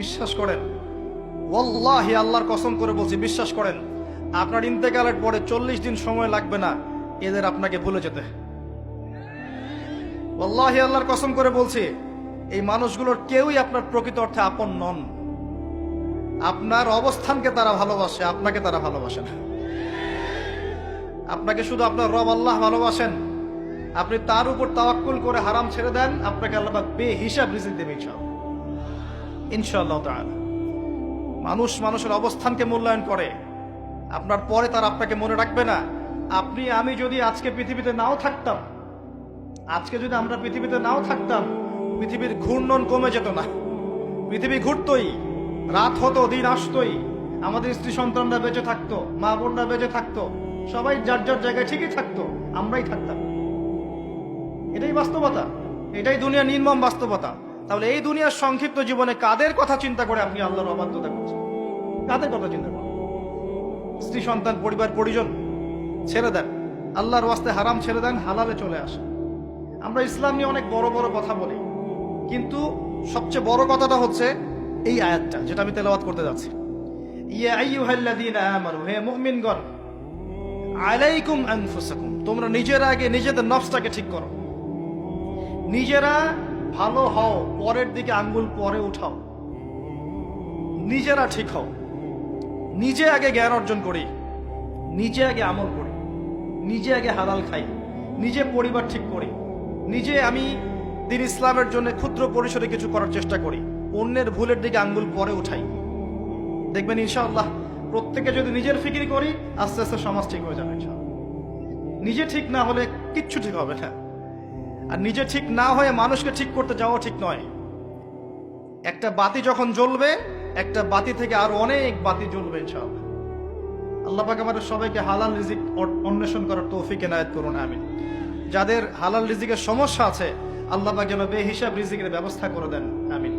বিশ্বাস করেন, ওয়াল্লাহি আল্লাহর কসম করে বলছি, বিশ্বাস করেন, আপনার ইন্তেকালের পরে 40 দিন সময় লাগবে না এদের আপনাকে ভুলে যেতে। ওয়াল্লাহি আল্লাহর কসম করে বলছি, এই মানুষগুলোর কেউই আপনার প্রকৃত অর্থে আপন নন। আপনার অবস্থানকে তারা ভালোবাসে, আপনাকে তারা ভালোবাসে না। আপনাকে শুধু আপনার রব আল্লাহ ভালোবাসেন। আপনি তার উপর তাওয়াক্কুল করে হারাম ছেড়ে দেন, আপনাকে আল্লাহ পাক বেহিসাব রিজিক দেবে ইনশাআল্লাহ তাআলা। মানুষ মানুষের অবস্থানকে মূল্যায়ন করে, আপনার পরে তার আপনাকে মনে রাখবে না। আপনি আমি যদি আজকে পৃথিবীতে নাও থাকতাম, আজকে যদি আমরা পৃথিবীতে নাও থাকতাম, পৃথিবীর ঘূর্ণন কমে যেত না। পৃথিবী ঘুরতই, রাত হতো, দিন আসতোই, আমাদের স্ত্রী সন্তানরা বেঁচে থাকতো, মা বোনরা বেঁচে থাকতো, সবাই যার যার জায়গায় ঠিকই থাকতো, আমরাই থাকতাম। এটাই বাস্তবতা, এটাই দুনিয়ার নির্মম বাস্তবতা। তাহলে এই দুনিয়ার সংক্ষিপ্ত জীবনে কাদের কথা চিন্তা করে আপনি আল্লাহর অবাধ্যতা করছেন? কাদের কথা চিন্তা করেন? স্ত্রী সন্তান পরিবার পরিজন ছেড়ে দেন, আল্লাহর ওয়াস্তে হারাম ছেড়ে দেন, হালালে চলে আসেন। আমরা ইসলাম নিয়ে অনেক বড় বড় কথা বলি, কিন্তু সবচেয়ে বড় কথাটা হচ্ছে এই আয়াতটা, যেটা আমি তেলাওয়াত করতে যাচ্ছি। ইয়া আইয়ুহাল্লাযীনা আমানু, হে মুমিনগণ, আলাইকুম আনফুসাকুম, তোমরা নিজেরা আগে নিজেদের নফসটাকে ঠিক করো। নিজেরা ভালো হও, পরের দিকে আঙ্গুল পরে উঠাও। নিজেরা ঠিক হও, নিজে আগে জ্ঞান অর্জন করি, নিজে আগে আমল করি, নিজে আগে হালাল খাই, নিজে পরিবার ঠিক করি, নিজে আমি দিন ইসলামের জন্য ক্ষুদ্র পরিসরে কিছু করার চেষ্টা করি, অন্যের ভুলের দিকে আঙ্গুল পরে উঠাই। দেখবেন ইনশাআল্লাহ প্রত্যেকে যদি নিজের ফিকির করি, আস্তে আস্তে সমাজ ঠিক হয়ে যাবে ইনশাআল্লাহ। নিজে ঠিক না হলে কিচ্ছু ঠিক হবে না। আর নিজে ঠিক না হয়ে মানুষকে ঠিক করতে যাওয়া ঠিক নয়। একটা বাতি যখন জ্বলবে, একটা বাতি থেকে আরো অনেক বাতি জ্বলবে ইনশাআল্লাহ। আল্লাহ পাক আমাদের সবাইকে হালাল রিজিক অন্বেষণ করার তৌফিক এনায়েত করুন, আমিন। যাদের হালাল রিজিকের সমস্যা আছে, আল্লাহ পাক যেন বেহিসাব রিজিকের ব্যবস্থা করে দেন, আমিন।